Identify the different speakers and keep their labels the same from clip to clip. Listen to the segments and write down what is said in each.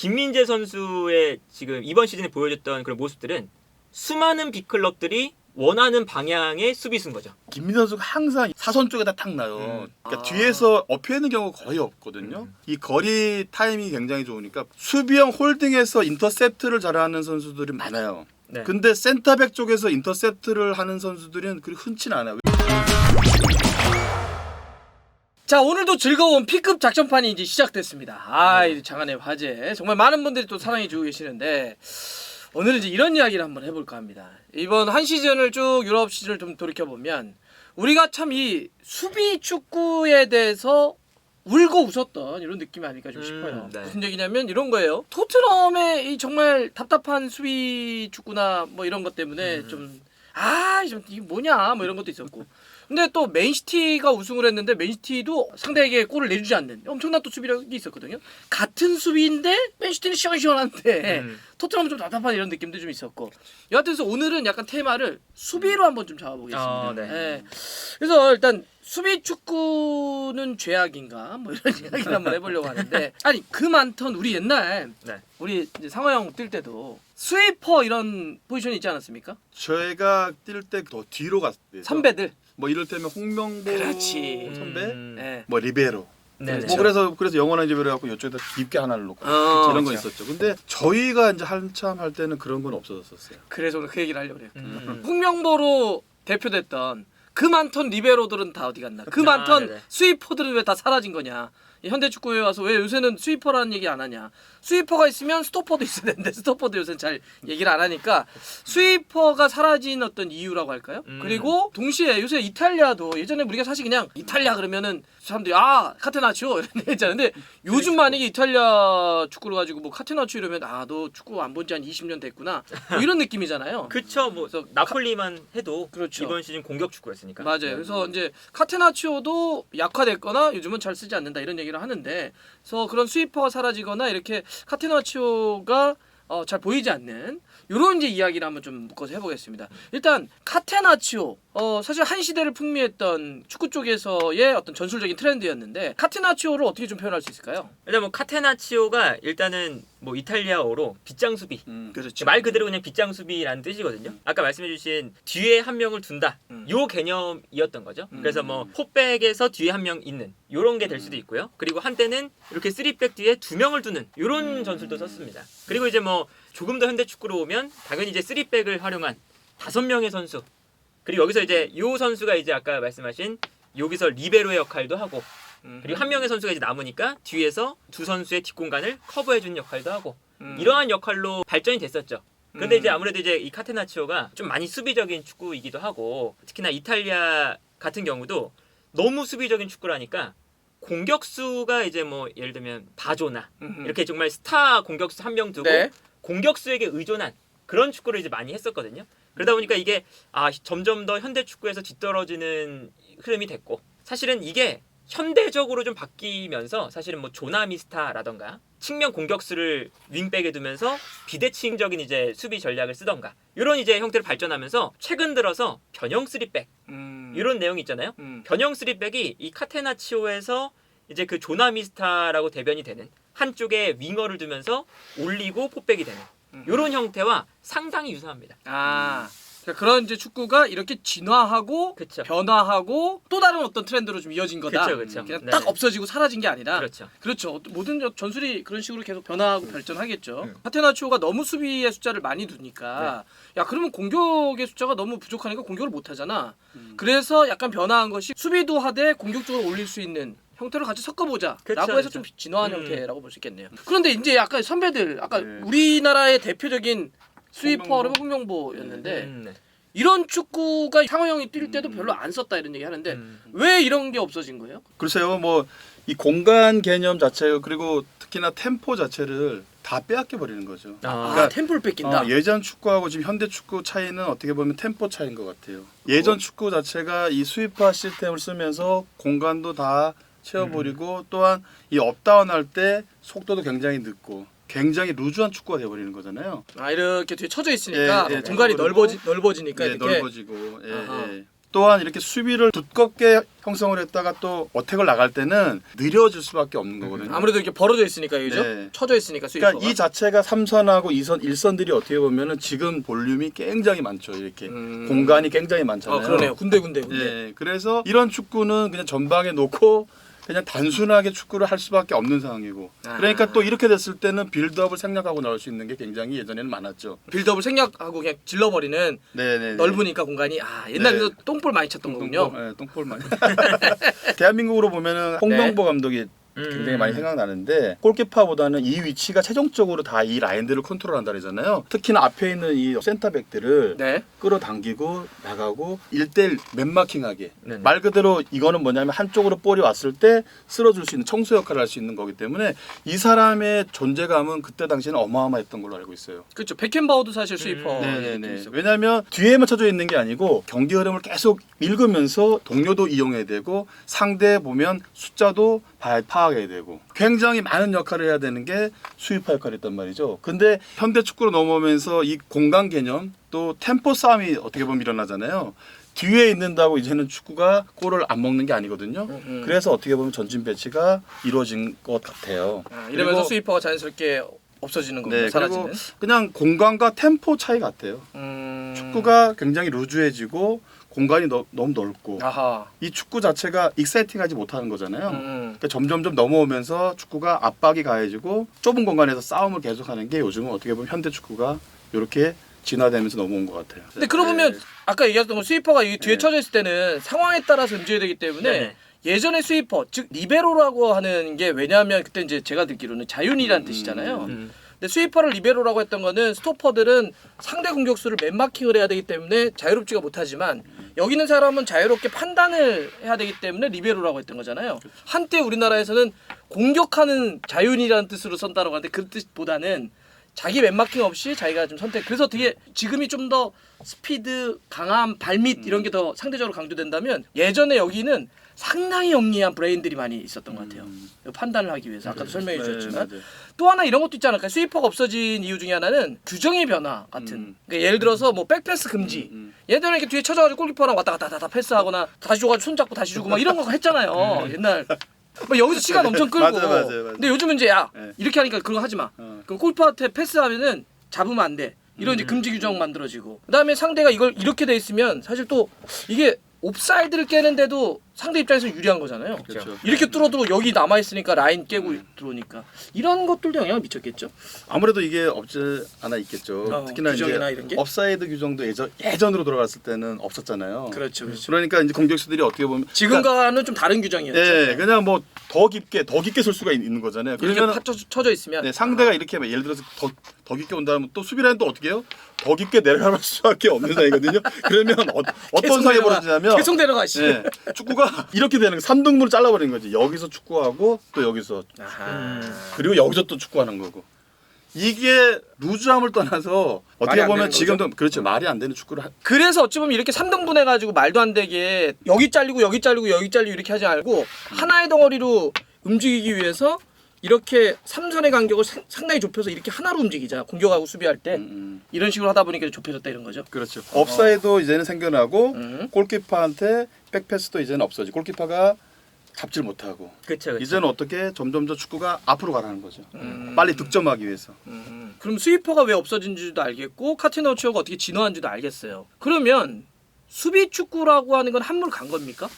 Speaker 1: 김민재 선수의 지금 이번 시즌에 보여줬던 그런 모습들은 수많은 빅클럽들이 원하는 방향의 수비수인 거죠.
Speaker 2: 김민재 선수가 항상 사선 쪽에다 탁 나요. 그러니까 뒤에서 엎여 있는 경우가 거의 없거든요. 이 거리 타이밍이 굉장히 좋으니까 수비형 홀딩에서 인터셉트를 잘하는 선수들이 많아요.
Speaker 1: 네.
Speaker 2: 근데 센터백 쪽에서 인터셉트를 하는 선수들은 그리 흔치는 않아요.
Speaker 3: 자, 오늘도 즐거운 P급 작전판이 이제 시작됐습니다. 이 장안의 화제. 정말 많은 분들이 또 사랑해주고 계시는데 오늘은 이제 이런 이야기를 한번 해볼까 합니다. 이번 한 시즌을 쭉 유럽 시즌을 좀 돌이켜보면 우리가 참 이 수비 축구에 대해서 울고 웃었던 이런 느낌이 아닐까 좀 싶어요.
Speaker 1: 네.
Speaker 3: 무슨 얘기냐면 이런 거예요. 토트넘의 이 정말 답답한 수비 축구나 뭐 이런 것 때문에 좀 이게 뭐냐 뭐 이런 것도 있었고. 근데 또 맨시티가 우승을 했는데 맨시티도 상대에게 골을 내주지 않는 엄청난 또 수비력이 있었거든요. 같은 수비인데 맨시티는 시원시원한데 토트넘은 좀 답답한 이런 느낌도 좀 있었고. 여하튼서 오늘은 약간 테마를 수비로 한번 좀 잡아보겠습니다.
Speaker 1: 네.
Speaker 3: 예. 그래서 일단 수비 축구는 죄악인가 뭐 이런 이야기를 한번 해보려고 하는데 아니 그 많던 우리 옛날
Speaker 1: 네.
Speaker 3: 우리 이제 상호 형 뛸 때도 스위퍼 이런 포지션이 있지 않았습니까?
Speaker 2: 저희가 뛸 때 더 뒤로 갔어요.
Speaker 3: 선배들.
Speaker 2: 뭐 이를테면 홍명보
Speaker 3: 그렇지.
Speaker 2: 선배,
Speaker 3: 네.
Speaker 2: 뭐 리베로.
Speaker 1: 네.
Speaker 2: 뭐 그래서 영원한 집에 갖고 이쪽에다 깊게 하나를 놓고 이런 거 있었죠. 근데 저희가 이제 한참 할 때는 그런 건 없어졌었어요.
Speaker 3: 그래서 오늘 그 얘기를 하려고 그래요. 홍명보로 대표됐던 그 많던 리베로들은 다 어디 갔나? 그 많던
Speaker 1: 네네.
Speaker 3: 스위퍼들은 왜 다 사라진 거냐? 이 현대 축구에 와서 왜 요새는 스위퍼라는 얘기 안 하냐? 스위퍼가 있으면 스토퍼도 있어야 되는데 스토퍼도 요새는 잘 얘기를 안 하니까 스위퍼가 사라진 어떤 이유라고 할까요? 그리고 동시에 요새 이탈리아도 예전에 우리가 사실 그냥 이탈리아 그러면은 사람들이 카테나치오 이런 얘기 했잖아요. 근데 요즘 만약에 이탈리아 축구를 가지고 뭐 카테나치오 이러면 너 축구 안 본 지 한 20년 됐구나 뭐 이런 느낌이잖아요.
Speaker 1: 그쵸. 뭐 나폴리만 해도
Speaker 3: 그렇죠.
Speaker 1: 이번 시즌 공격 축구였으니까.
Speaker 3: 맞아요. 그래서 이제 카테나치오도 약화됐거나 요즘은 잘 쓰지 않는다 이런 얘기를 하는데, 그래서 그런 스위퍼가 사라지거나 이렇게 카테나치오가 잘 보이지 않는 이런 이제 이야기를 한번 좀 묶어서 해보겠습니다. 일단 카테나치오 사실 한 시대를 풍미했던 축구 쪽에서의 어떤 전술적인 트렌드였는데 카테나치오를 어떻게 좀 표현할 수 있을까요?
Speaker 1: 일단 뭐 카테나치오가 일단은 뭐 이탈리아어로 빗장 수비.
Speaker 3: 그렇죠.
Speaker 1: 말 그대로 그냥 빗장 수비라는 뜻이거든요. 아까 말씀해주신 뒤에 한 명을 둔다. 요 개념이었던 거죠. 그래서 뭐 포백에서 뒤에 한 명 있는 요런 게 될 수도 있고요. 그리고 한때는 이렇게 3백 뒤에 2명을 두는 요런 전술도 썼습니다. 그리고 이제 뭐 조금 더 현대 축구로 오면 당연히 이제 3백을 활용한 5명의 선수. 그리고 여기서 이제 요 선수가 이제 아까 말씀하신 여기서 리베로의 역할도 하고, 그리고 한 명의 선수가 이제 남으니까 뒤에서 두 선수의 뒷공간을 커버해주는 역할도 하고, 이러한 역할로 발전이 됐었죠. 근데 이제 아무래도 이제 이 카테나치오가 좀 많이 수비적인 축구이기도 하고, 특히나 이탈리아 같은 경우도 너무 수비적인 축구라니까 공격수가 이제 뭐 예를 들면 바조나 이렇게 정말 스타 공격수 한 명 두고
Speaker 3: 네.
Speaker 1: 공격수에게 의존한 그런 축구를 이제 많이 했었거든요. 그러다 보니까 이게 점점 더 현대 축구에서 뒤떨어지는 흐름이 됐고, 사실은 이게 현대적으로 좀 바뀌면서 사실은 뭐 조나미스타라던가 측면 공격수를 윙백에 두면서 비대칭적인 이제 수비 전략을 쓰던가 이런 이제 형태로 발전하면서 최근 들어서 변형 3백 이런 내용이 있잖아요. 변형 3백이 이 카테나치오에서 이제 그 조나미스타라고 대변이 되는 한쪽에 윙어를 두면서 올리고 포백이 되는 이런 형태와 상당히 유사합니다.
Speaker 3: 그러니까 그런 이제 축구가 이렇게 진화하고
Speaker 1: 그쵸.
Speaker 3: 변화하고 또 다른 어떤 트렌드로 좀 이어진 거다.
Speaker 1: 그쵸.
Speaker 3: 그냥
Speaker 1: 네.
Speaker 3: 딱 없어지고 사라진 게 아니라.
Speaker 1: 그렇죠.
Speaker 3: 모든 전술이 그런 식으로 계속 변화하고 발전하겠죠. 카테나치오가 너무 수비의 숫자를 많이 두니까 야 그러면 공격의 숫자가 너무 부족하니까 공격을 못 하잖아. 그래서 약간 변화한 것이 수비도 하되 공격적으로 올릴 수 있는 형태를 같이 섞어보자 라고 해서 좀 진화한 형태라고 볼 수 있겠네요. 그런데 이제 아까 선배들 아까 우리나라의 대표적인 스위퍼는 홍명보였는데 이런 축구가 상호 형이 뛸 때도 별로 안 썼다 이런 얘기 하는데 왜 이런 게 없어진 거예요?
Speaker 2: 글쎄요, 뭐 이 공간 개념 자체 그리고 특히나 템포 자체를 다 빼앗겨 버리는 거죠.
Speaker 3: 그러니까 템포를 뺏긴다.
Speaker 2: 예전 축구하고 지금 현대 축구 차이는 어떻게 보면 템포 차이인 것 같아요. 예전 축구 자체가 이 스위퍼 시스템을 쓰면서 공간도 다 채워버리고 또한 이 업다운 할 때 속도도 굉장히 늦고 굉장히 루즈한 축구가 되어버리는 거잖아요.
Speaker 3: 이렇게 뒤에 쳐져 있으니까
Speaker 2: 예,
Speaker 3: 공간이
Speaker 2: 그리고
Speaker 3: 넓어지니까
Speaker 2: 예,
Speaker 3: 이렇게
Speaker 2: 넓어지고. 예. 또한 이렇게 수비를 두껍게 형성을 했다가 또 어택을 나갈 때는 느려질 수밖에 없는 거거든요.
Speaker 3: 아무래도 이렇게 벌어져 있으니까 그죠?
Speaker 2: 네.
Speaker 3: 쳐져 있으니까 스위퍼가.
Speaker 2: 그러니까 이 자체가 3선하고 2선, 1선들이 어떻게 보면은 지금 볼륨이 굉장히 많죠. 이렇게 공간이 굉장히 많잖아요.
Speaker 3: 그러네요. 군데.
Speaker 2: 예, 그래서 이런 축구는 그냥 전방에 놓고 그냥 단순하게 축구를 할 수밖에 없는 상황이고 그러니까 또 이렇게 됐을 때는 빌드업을 생략하고 나올 수 있는 게 굉장히 예전에는 많았죠.
Speaker 3: 빌드업을 생략하고 그냥 질러버리는
Speaker 2: 네네.
Speaker 3: 넓으니까 공간이 옛날에도
Speaker 2: 네.
Speaker 3: 똥볼 많이 쳤던 거군요.
Speaker 2: 네, 똥볼 많이. 대한민국으로 보면은 홍명보 감독이 굉장히 많이 생각나는데 골키퍼보다는 이 위치가 최종적으로 다 이 라인들을 컨트롤한다 그러잖아요. 특히나 앞에 있는 이 센터백들을
Speaker 3: 네.
Speaker 2: 끌어당기고 나가고 1대1 맨마킹하게
Speaker 1: 네네.
Speaker 2: 말 그대로 이거는 뭐냐면 한쪽으로 볼이 왔을 때 쓸어줄 수 있는 청소 역할을 할 수 있는 거기 때문에 이 사람의 존재감은 그때 당시에는 어마어마했던 걸로 알고 있어요.
Speaker 3: 그렇죠. 베켄바우도 사실 스위퍼.
Speaker 2: 네네네. 왜냐하면 뒤에만 쳐져 있는 게 아니고 경기 흐름을 계속 읽으면서 동료도 이용해야 되고 상대 보면 숫자도 파악해야 되고 굉장히 많은 역할을 해야 되는 게 스위퍼 역할이었단 말이죠. 근데 현대 축구로 넘어오면서 이 공간 개념 또 템포 싸움이 어떻게 보면 일어나잖아요. 뒤에 있는다고 이제는 축구가 골을 안 먹는 게 아니거든요. 그래서 어떻게 보면 전진 배치가 이루어진 것 같아요.
Speaker 3: 이러면서
Speaker 2: 그리고
Speaker 3: 스위퍼가 자연스럽게 없어지는 겁니다.
Speaker 2: 네,
Speaker 3: 사라지는.
Speaker 2: 그리고 그냥 공간과 템포 차이 같아요. 축구가 굉장히 루즈해지고 공간이 너무 넓고
Speaker 3: 아하.
Speaker 2: 이 축구 자체가 익사이팅하지 못하는 거잖아요. 그러니까 점점점 넘어오면서 축구가 압박이 가해지고 좁은 공간에서 싸움을 계속하는 게 요즘은 어떻게 보면 현대 축구가 이렇게 진화되면서 넘어온 것 같아요.
Speaker 3: 근데 그러고 보면 아까 얘기했던 거 스위퍼가 이 뒤에
Speaker 2: 네.
Speaker 3: 쳐져 있을 때는 상황에 따라서 움직여야 되기 때문에
Speaker 1: 네네.
Speaker 3: 예전에 스위퍼 즉 리베로라고 하는 게 왜냐하면 그때 이제 제가 듣기로는 자윤이라는 뜻이잖아요. 근데 스위퍼를 리베로라고 했던 거는 스토퍼들은 상대 공격수를 맨마킹을 해야 되기 때문에 자유롭지가 못하지만 여기 있는 사람은 자유롭게 판단을 해야 되기 때문에 리베로라고 했던 거잖아요. 한때 우리나라에서는 공격하는 자윤이라는 뜻으로 쓴다고 하는데 그 뜻보다는 자기 맨마킹 없이 자기가 좀 선택. 그래서 되게 지금이 좀 더 스피드, 강함, 발밑 이런 게 더 상대적으로 강조된다면 예전에 여기는 상당히 영리한 브레인들이 많이 있었던 것 같아요. 판단을 하기 위해서 아까도 설명해 주셨지만
Speaker 2: 네, 맞아요.
Speaker 3: 또 하나 이런 것도 있지 않을까요? 스위퍼가 없어진 이유 중에 하나는 규정의 변화 같은. 그러니까 예를 들어서 뭐 백패스 금지. 예전에 이렇게 뒤에 쳐져가지고 골키퍼랑 왔다 갔다 다 패스하거나 다시 줘가지고 손잡고 다시 주고 막 이런 거 했잖아요. 옛날. 뭐 여기서 시간 엄청 끌고.
Speaker 2: 맞아요.
Speaker 3: 근데 요즘은 이제 야
Speaker 2: 네.
Speaker 3: 이렇게 하니까 그거 하지 마. 그럼 골키퍼한테 패스하면은 잡으면 안 돼. 이런 이제 금지 규정 만들어지고. 그다음에 상대가 이걸 이렇게 돼 있으면 사실 또 이게 옵사이드를 깨는데도 상대 입장에서 유리한 거잖아요.
Speaker 2: 그렇죠.
Speaker 3: 이렇게 뚫어도 여기 남아 있으니까 라인 깨고 들어오니까 이런 것들도 영향을 미쳤겠죠.
Speaker 2: 아무래도 이게 없지 않아 있겠죠. 특히나
Speaker 3: 규정이나
Speaker 2: 이제
Speaker 3: 이런 게?
Speaker 2: 업사이드 규정도 예전으로 돌아갔을 때는 없었잖아요.
Speaker 3: 그렇죠.
Speaker 2: 그러니까 이제 공격수들이 어떻게 보면
Speaker 3: 지금과는 좀 다른 규정이었죠.
Speaker 2: 네, 그냥 뭐 더 깊게 설 수가 있는 거잖아요.
Speaker 3: 이렇게
Speaker 2: 그러면
Speaker 3: 쳐져 있으면
Speaker 2: 네, 상대가 이렇게 막 예를 들어서 더 깊게 온다면 또 수비라인 또 어떻게 해요? 더 깊게 내려갈 수밖에 없는 상이거든요. 그러면 어떤 상이 벌어지냐면
Speaker 3: 계속 내려가시.
Speaker 2: 네, 축구가 이렇게 되는 거 3등분을 잘라버리는 거지. 여기서 축구하고 또 여기서 그리고 여기서 또 축구하는 거고. 이게 루즈함을 떠나서
Speaker 3: 말이
Speaker 2: 어떻게
Speaker 3: 안
Speaker 2: 보면
Speaker 3: 되는
Speaker 2: 지금도 그렇죠. 말이 안 되는 축구를
Speaker 3: 그래서 어찌 보면 이렇게 3등분 해가지고 말도 안 되게 여기 잘리고 여기 잘리고 여기 잘리고 이렇게 하지 말고 하나의 덩어리로 움직이기 위해서 이렇게 3선의 간격을 상당히 좁혀서 이렇게 하나로 움직이자. 공격하고 수비할 때 이런 식으로 하다 보니까 좁혀졌다 이런 거죠.
Speaker 2: 그렇죠. 업사이드 이제는 생겨나고 골키퍼한테 백패스도 이제는 없어지. 골키퍼가 잡질 못하고.
Speaker 1: 그렇죠.
Speaker 2: 이제는 어떻게 점점 더 축구가 앞으로 가라는 거죠. 빨리 득점하기 위해서.
Speaker 3: 그럼 스위퍼가 왜 없어진지도 알겠고 카티나우치오가 어떻게 진화한지도 알겠어요. 그러면 수비 축구라고 하는 건 한물 간 겁니까?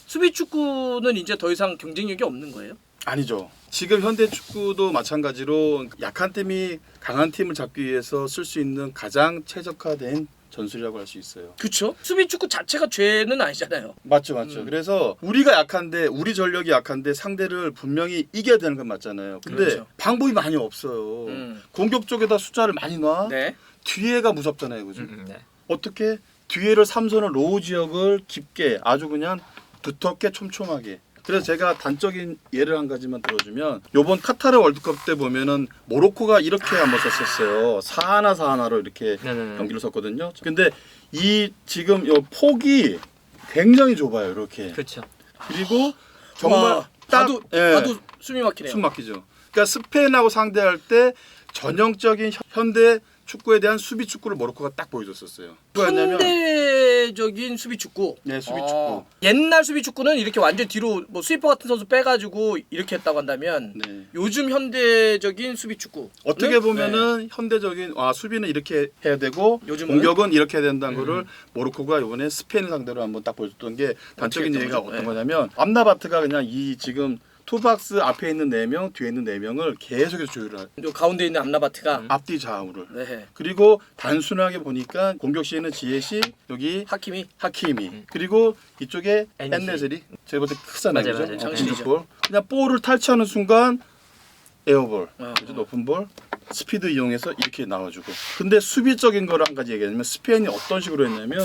Speaker 3: 수비 축구는 이제 더 이상 경쟁력이 없는 거예요?
Speaker 2: 아니죠. 지금 현대 축구도 마찬가지로 약한 팀이 강한 팀을 잡기 위해서 쓸 수 있는 가장 최적화된 전술이라고 할 수 있어요.
Speaker 3: 그렇죠. 수비 축구 자체가 죄는 아니잖아요.
Speaker 2: 맞죠. 그래서 우리가 약한데 우리 전력이 약한데 상대를 분명히 이겨야 되는 건 맞잖아요. 근데
Speaker 3: 그렇죠.
Speaker 2: 방법이 많이 없어요. 공격 쪽에다 숫자를 많이 놔.
Speaker 3: 네.
Speaker 2: 뒤에가 무섭잖아요, 그죠?
Speaker 1: 네.
Speaker 2: 어떻게 뒤에를 3선을 로우 지역을 깊게 아주 그냥 두텁게 촘촘하게. 그래서 제가 단적인 예를 한 가지만 들어주면 요번 카타르 월드컵 때 보면은 모로코가 이렇게 한번 썼었어요. 4-1-4-1로 이렇게
Speaker 1: 네네네.
Speaker 2: 경기를 썼거든요. 근데 이 지금 요 폭이 굉장히 좁아요. 이렇게.
Speaker 1: 그렇죠.
Speaker 2: 그리고 정말 딱
Speaker 3: 봐도 숨이 막히네요.
Speaker 2: 숨 막히죠. 그러니까 스페인하고 상대할 때 전형적인 현대 축구에 대한 수비 축구를 모로코가 딱 보여줬었어요. 뭐였냐면
Speaker 3: 현대적인 수비 축구.
Speaker 2: 네, 수비 축구.
Speaker 3: 옛날 수비 축구는 이렇게 완전 뒤로 뭐 스위퍼 같은 선수 빼가지고 이렇게 했다고 한다면
Speaker 2: 네.
Speaker 3: 요즘 현대적인 수비 축구.
Speaker 2: 어떻게 보면은 현대적인 수비는 이렇게 해야 되고
Speaker 3: 요즘은?
Speaker 2: 공격은 이렇게 해야 된다는 거를 모로코가 이번에 스페인 상대로 한번 딱 보여줬던 게 단적인
Speaker 3: 어떻게
Speaker 2: 얘기가
Speaker 3: 했던 거죠?
Speaker 2: 어떤 거냐면 암라바트가 그냥 이 지금 투박스 앞에 있는 4명, 뒤에 있는 4명을 계속해서 조율을
Speaker 3: 요 가운데 있는 암라바트가
Speaker 2: 앞뒤 좌우를.
Speaker 3: 네.
Speaker 2: 그리고 단순하게 보니까 공격 시에는 지에시, 여기
Speaker 3: 하키미.
Speaker 2: 하키미, 그리고 이쪽에
Speaker 1: 엔네시리.
Speaker 2: 엔네슬이 제가 볼때 크잖아요.
Speaker 1: 맞아요,
Speaker 2: 그죠?
Speaker 1: 맞아요.
Speaker 3: 장신이죠.
Speaker 2: 볼. 그냥 볼을 탈취하는 순간 에어볼,
Speaker 3: 어.
Speaker 2: 그죠? 높은 볼, 스피드 이용해서 이렇게 나와주고. 근데 수비적인 거를 한 가지 얘기하자면 스페인이 어떤 식으로 했냐면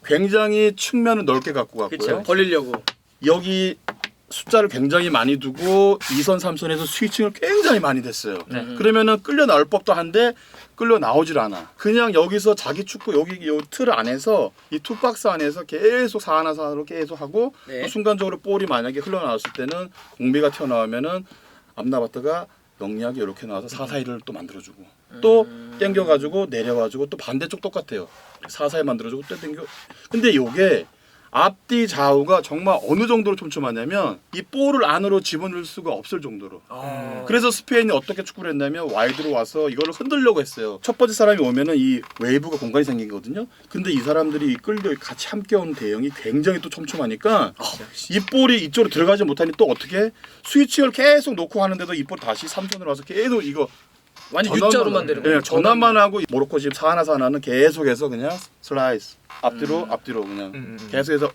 Speaker 2: 굉장히 측면을 넓게 갖고 갔고요.
Speaker 1: 그쵸.
Speaker 3: 벌리려고.
Speaker 2: 여기 숫자를 굉장히 많이 두고 2선, 3선에서 스위칭을 굉장히 많이 됐어요.
Speaker 1: 네.
Speaker 2: 그러면은 끌려 나올 법도 한데 끌려 나오질 않아. 그냥 여기서 자기 축구 여기 요 틀 안에서 이 투박스 안에서 계속 사하나 사하나로 계속 하고
Speaker 3: 네.
Speaker 2: 또 순간적으로 볼이 만약에 흘러나왔을 때는 공비가 튀어나오면은 암라바트가 영리하게 이렇게 나와서 4-4-2를 또 만들어주고 또 땡겨가지고 내려가지고 또 반대쪽 똑같아요. 4-4-2 만들어주고 또 땡겨. 근데 요게 앞뒤 좌우가 정말 어느 정도로 촘촘하냐면 이 볼을 안으로 집어넣을 수가 없을 정도로. 그래서 스페인이 어떻게 축구를 했냐면 와이드로 와서 이거를 흔들려고 했어요. 첫 번째 사람이 오면은 이 웨이브가 공간이 생기거든요. 근데 이 사람들이 끌려 같이 함께 온 대형이 굉장히 또 촘촘하니까 이 볼이 이쪽으로 들어가지 못하니 또 어떻게 스위칭을 계속 놓고 하는데도 이 볼 다시 3선으로 와서 계속 이거
Speaker 3: 완전
Speaker 2: 전환만
Speaker 3: U자로만 되는 거예요.
Speaker 2: 네, 전환만 하고 모로코 지금 사하나는 계속해서 그냥 슬라이스 앞뒤로 그냥 계속해서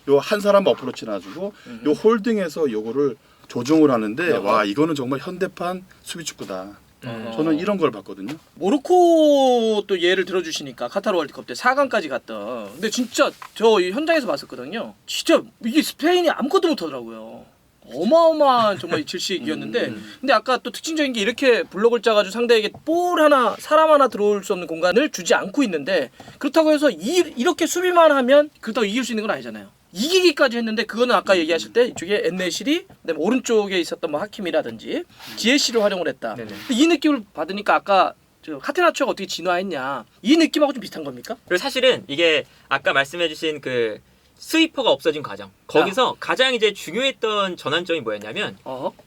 Speaker 2: 요 한 사람 어프로치 놔주고 요 홀딩해서 요거를 조정을 하는데 와 이거는 정말 현대판 수비 축구다. 저는 이런 걸 봤거든요.
Speaker 3: 모로코 또 예를 들어주시니까 카타르 월드컵 때 4강까지 갔던. 근데 진짜 저 이 현장에서 봤었거든요. 진짜 이게 스페인이 아무것도 못하더라고요. 어마어마한 정말 질식이었는데 근데 아까 또 특징적인 게 이렇게 블록을 짜가지고 상대에게 볼 하나 사람 하나 들어올 수 없는 공간을 주지 않고 있는데 그렇다고 해서 이렇게 수비만 하면 그렇다고 이길 수 있는 건 아니잖아요. 이기기까지 했는데 그거는 아까 얘기하실 때 이쪽에 엔네실이 그다음에 오른쪽에 있었던 뭐 하킴이라든지 지에시를 활용을 했다.
Speaker 1: 네네.
Speaker 3: 근데 이 느낌을 받으니까 아까 저 카테나초가 어떻게 진화했냐 이 느낌하고 좀 비슷한 겁니까?
Speaker 1: 그리고 사실은 이게 아까 말씀해주신 그 스위퍼가 없어진 과정 거기서 가장 이제 중요했던 전환점이 뭐였냐면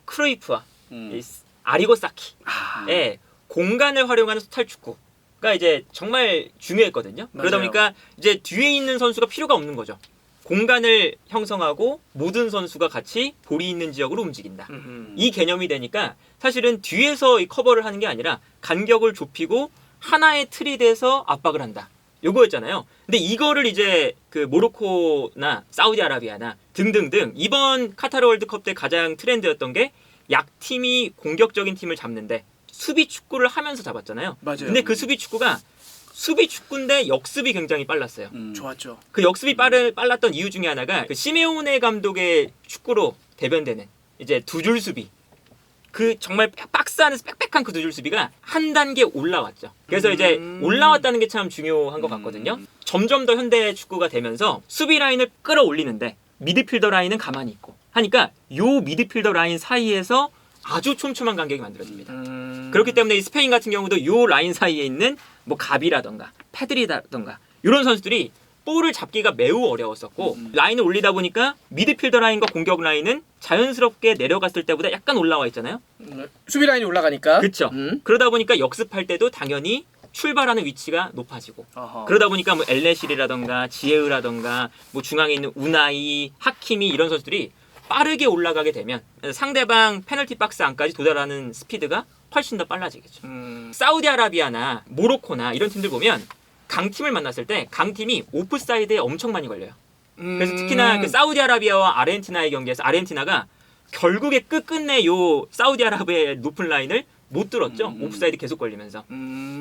Speaker 1: 크루이프와 이 아리고사키의 공간을 활용하는 토탈 축구가 이제 정말 중요했거든요. 그러다
Speaker 3: 맞아요.
Speaker 1: 보니까 이제 뒤에 있는 선수가 필요가 없는 거죠. 공간을 형성하고 모든 선수가 같이 볼이 있는 지역으로 움직인다. 이 개념이 되니까 사실은 뒤에서 이 커버를 하는 게 아니라 간격을 좁히고 하나의 틀이 돼서 압박을 한다. 요거였잖아요. 근데 이거를 이제 그 모로코나 사우디아라비아나 등등등 이번 카타르 월드컵 때 가장 트렌드였던 게 약팀이 공격적인 팀을 잡는데 수비 축구를 하면서 잡았잖아요.
Speaker 3: 맞아요.
Speaker 1: 근데 그 수비 축구가 수비 축구인데 역습이 굉장히 빨랐어요.
Speaker 3: 좋았죠.
Speaker 1: 그 역습이 빨랐던 이유 중에 하나가 그 시메오네 감독의 축구로 대변되는 이제 두 줄 수비. 그 정말 박스 안에서 빽빽한 그 두 줄 수비가 한 단계 올라왔죠. 그래서 이제 올라왔다는 게 참 중요한 것 같거든요. 점점 더 현대 축구가 되면서 수비 라인을 끌어올리는데 미드필더 라인은 가만히 있고 하니까 요 미드필더 라인 사이에서 아주 촘촘한 간격이 만들어집니다. 그렇기 때문에 이 스페인 같은 경우도 요 라인 사이에 있는 뭐 가비라던가 페드리라던가 이런 선수들이 볼을 잡기가 매우 어려웠었고 라인을 올리다 보니까 미드필더 라인과 공격 라인은 자연스럽게 내려갔을 때보다 약간 올라와 있잖아요.
Speaker 3: 수비 라인이 올라가니까.
Speaker 1: 그렇죠. 그러다 보니까 역습할 때도 당연히 출발하는 위치가 높아지고
Speaker 3: 어허.
Speaker 1: 그러다 보니까 뭐 엘레실이라던가 지에우라던가 뭐 중앙에 있는 우나이, 하키미 이런 선수들이 빠르게 올라가게 되면 상대방 페널티 박스 안까지 도달하는 스피드가 훨씬 더 빨라지겠죠. 사우디아라비아나 모로코나 이런 팀들 보면 강팀을 만났을 때 강팀이 오프사이드에 엄청 많이 걸려요. 그래서 특히나 그 사우디아라비아와 아르헨티나의 경기에서 아르헨티나가 결국에 끝끝내 요 사우디아라비아의 높은 라인을 못 뚫었죠. 오프사이드 계속 걸리면서.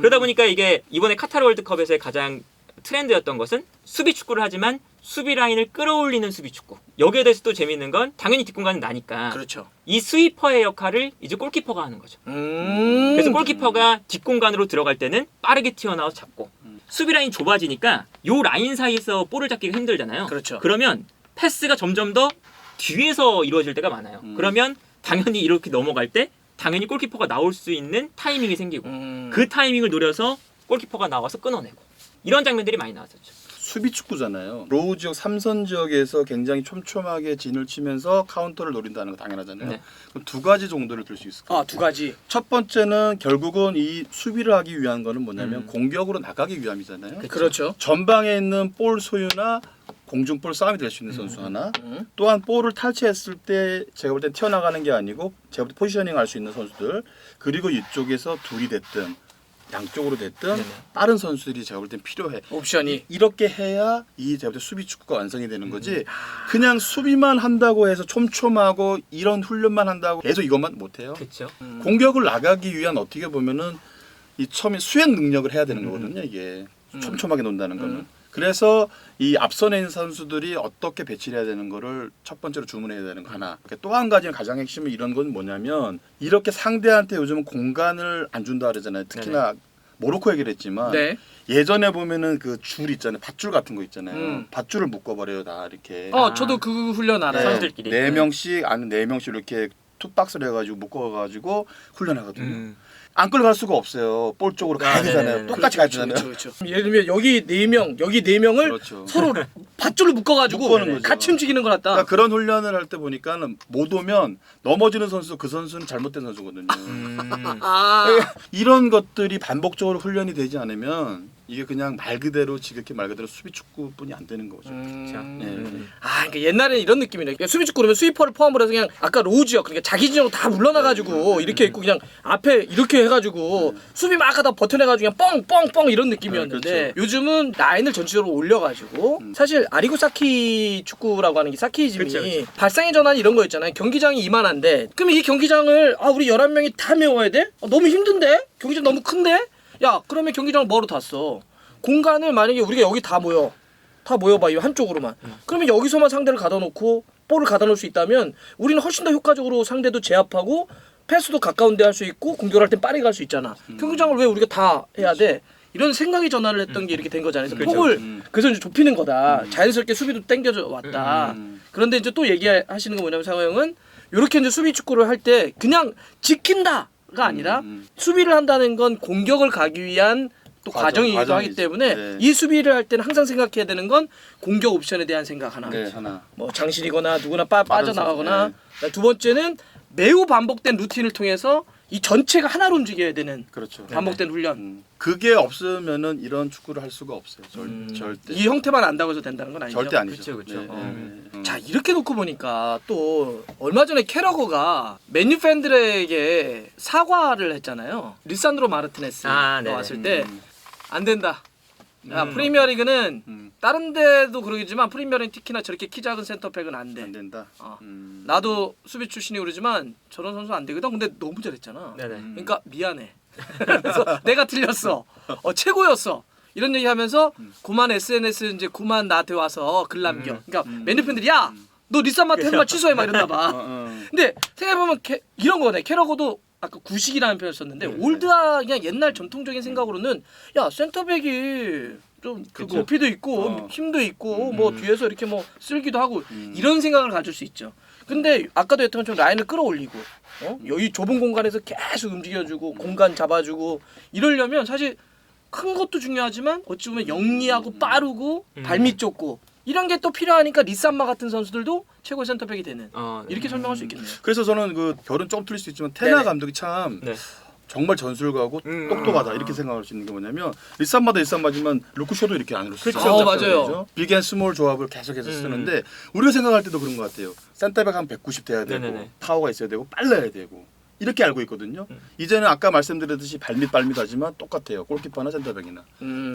Speaker 1: 그러다 보니까 이게 이번에 카타르 월드컵에서의 가장 트렌드였던 것은 수비 축구를 하지만 수비 라인을 끌어올리는 수비 축구. 여기에 대해서 또 재밌는 건 당연히 뒷공간은 나니까
Speaker 3: 그렇죠.
Speaker 1: 이 스위퍼의 역할을 이제 골키퍼가 하는 거죠. 그래서 골키퍼가 뒷공간으로 들어갈 때는 빠르게 튀어나와서 잡고 수비 라인 좁아지니까 요 라인 사이에서 볼을 잡기가 힘들잖아요.
Speaker 3: 그렇죠.
Speaker 1: 그러면 패스가 점점 더 뒤에서 이루어질 때가 많아요. 그러면 당연히 이렇게 넘어갈 때 당연히 골키퍼가 나올 수 있는 타이밍이 생기고 그 타이밍을 노려서 골키퍼가 나와서 끊어내고 이런 장면들이 많이 나왔었죠.
Speaker 2: 수비 축구잖아요. 로우 지역 3선 지역에서 굉장히 촘촘하게 진을 치면서 카운터를 노린다는 거 당연하잖아요.
Speaker 1: 네.
Speaker 2: 그럼 두 가지 정도를 들 수 있을 거예요.
Speaker 3: 두 가지.
Speaker 2: 첫 번째는 결국은 이 수비를 하기 위한 거는 뭐냐면 공격으로 나가기 위함이잖아요.
Speaker 3: 그렇죠.
Speaker 2: 전방에 있는 볼 소유나 공중볼 싸움이 될 수 있는 선수 하나, 또한 볼을 탈취했을 때 제가 볼 땐 튀어나가는 게 아니고 제가 볼 때 포지셔닝 할 수 있는 선수들, 그리고 이쪽에서 둘이 됐든 양쪽으로 됐든
Speaker 1: 네네.
Speaker 2: 다른 선수들이 제가 볼 땐 필요해.
Speaker 3: 옵션이.
Speaker 2: 이렇게 해야 이 제가 볼 때 수비 축구가 완성이 되는 거지. 그냥 수비만 한다고 해서 촘촘하고 이런 훈련만 한다고 계속 이것만 못 해요.
Speaker 1: 그렇죠.
Speaker 2: 공격을 나가기 위한 어떻게 보면은 이 처음에 수행 능력을 해야 되는 거거든요. 이게 촘촘하게 논다는 거는. 그래서 이 앞선에 있는 선수들이 어떻게 배치를 해야 되는 거를 첫 번째로 주문해야 되는 거 하나. 또 한 가지는 가장 핵심은 이런 건 뭐냐면 이렇게 상대한테 요즘은 공간을 안 준다 그러잖아요. 특히나 모로코 얘기를 했지만
Speaker 3: 네.
Speaker 2: 예전에 보면은 그 줄 있잖아요. 밧줄 같은 거 있잖아요. 밧줄을 묶어버려요. 다 이렇게.
Speaker 3: 저도 그 훈련 알아요.
Speaker 1: 선수들끼리.
Speaker 2: 네 명씩 아니 네 명씩 이렇게 투박스를 해가지고 묶어가지고 훈련하거든요. 안 끌어갈 수가 없어요. 볼 쪽으로 가야 되잖아요.
Speaker 1: 네네네.
Speaker 2: 똑같이 가야 되잖아요.
Speaker 3: 그렇죠. 예를 들면 여기 4명, 여기 4명을
Speaker 2: 그렇죠.
Speaker 3: 서로 밧줄로 묶어가지고
Speaker 2: 묶어놓은 거죠.
Speaker 3: 같이 움직이는 걸 갖다.
Speaker 2: 그러니까 그런 훈련을 할 때 보니까는 못 오면 넘어지는 선수 그 선수는 잘못된 선수거든요. 이런 것들이 반복적으로 훈련이 되지 않으면 이게 그냥 말 그대로 지극히 말 그대로 수비 축구뿐이 안 되는 거죠.
Speaker 3: 그러니까 옛날에는 이런 느낌이네. 그러니까 수비 축구 그러면 스위퍼를 포함을 해서 그냥 아까 로우지역 그러니까 자기 진영으로 다 물러나가지고 이렇게 있고 그냥 앞에 이렇게 해가지고 수비 막 하다 버텨내가지고 그냥 뻥뻥뻥 이런 느낌이었는데
Speaker 2: 그렇죠.
Speaker 3: 요즘은 라인을 전체적으로 올려가지고 사실 아리고 사키 축구라고 하는 게 사키이즘이
Speaker 1: 그렇죠.
Speaker 3: 발상의 전환 이런 거 있잖아요. 경기장이 이만한데 그러면 이 경기장을 우리 11명이 다 메워야 돼? 너무 힘든데? 경기장 너무 큰데? 야 그러면 경기장을 뭐로 다 써? 공간을 만약에 우리가 여기 다 모여봐 이 한쪽으로만 그러면 여기서만 상대를 가다 놓고 볼을 가다 놓을 수 있다면 우리는 훨씬 더 효과적으로 상대도 제압하고 패스도 가까운 데 할 수 있고 공격할 땐 빠르게 갈 수 있잖아. 경기장을 왜 우리가 다 해야 돼? 이런 생각의 전환을 했던 게 이렇게 된 거잖아요. 그래서 폭을 그래서 이제 좁히는 거다. 자연스럽게 수비도 당겨져 왔다. 그런데 이제 또 얘기하시는 거 뭐냐면 상호 형은 이렇게 이제 수비 축구를 할 때 그냥 지킨다가 아니라 수비를 한다는 건 공격을 가기 위한 또 과정이기도 하기
Speaker 2: 과정이지.
Speaker 3: 때문에
Speaker 2: 네.
Speaker 3: 이 수비를 할 때는 항상 생각해야 되는 건 공격 옵션에 대한 생각 하나.
Speaker 2: 네, 하나.
Speaker 3: 뭐 장실이거나 누구나 빠져나가거나 두 번째는 매우 반복된 루틴을 통해서 이 전체가 하나로 움직여야 되는
Speaker 2: 그렇죠.
Speaker 3: 반복된 훈련.
Speaker 2: 그게 없으면은 이런 축구를 할 수가 없어요. 절대.
Speaker 3: 이 형태만 안다고 해서 된다는 건 아니죠.
Speaker 2: 절대 아니죠.
Speaker 1: 그렇죠.
Speaker 3: 자 이렇게 놓고 보니까 또 얼마 전에 캐러거가 맨유 팬들에게 사과를 했잖아요. 리산드로 마르티네스
Speaker 1: 네네.
Speaker 3: 나왔을 때 안 된다. 프리미어리그는 다른 데도 그러겠지만 프리미어리그 특히나 저렇게 키 작은 센터백은 안 돼.
Speaker 2: 안 된다.
Speaker 3: 나도 수비 출신이 그러지만 저런 선수 안 되거든. 근데 너무 잘했잖아.
Speaker 1: 네네.
Speaker 3: 그러니까 미안해. 그래서 내가 틀렸어. 최고였어. 이런 얘기하면서 그만 SNS 이제 그만 나한테 와서 글 남겨. 그러니까 맨유 팬들이 야, 너 리산마트 한 말 취소해 막 이랬나 봐. 근데 생각해보면 이런 거네. 캐러거도 아까 구식이라는 표현을 썼는데 올드한 그냥 옛날 전통적인 생각으로는 야 센터백이 좀
Speaker 2: 그쵸.
Speaker 3: 높이도 있고 힘도 있고 뭐 뒤에서 이렇게 뭐 쓸기도 하고 이런 생각을 가질 수 있죠. 근데 아까도 했던 것처럼 라인을 끌어올리고 여기 좁은 공간에서 계속 움직여주고 공간 잡아주고 이러려면 사실 큰 것도 중요하지만 어찌 보면 영리하고 빠르고 발밑 좁고 이런 게 또 필요하니까 리산마 같은 선수들도 최고의 센터백이 되는 이렇게 설명할 수 있겠네요.
Speaker 2: 그래서 저는 그 결은 좀 틀릴 수 있지만 테나
Speaker 3: 네네.
Speaker 2: 감독이 참
Speaker 1: 네.
Speaker 2: 정말 전술가고 똑똑하다 이렇게 생각할 수 있는 게 뭐냐면 리산마지만 루크쇼도 이렇게 안으로 쓰죠.
Speaker 3: 그렇죠. 맞아요.
Speaker 2: 빅 앤 스몰 조합을 계속해서 쓰는데 우리가 생각할 때도 그런 것 같아요. 센터백 한 190 돼야 되고
Speaker 1: 네네네.
Speaker 2: 파워가 있어야 되고 빨라야 되고 이렇게 알고 있거든요. 이제는 아까 말씀드렸듯이 발밑 하지만 똑같아요. 골키퍼나 센터백이나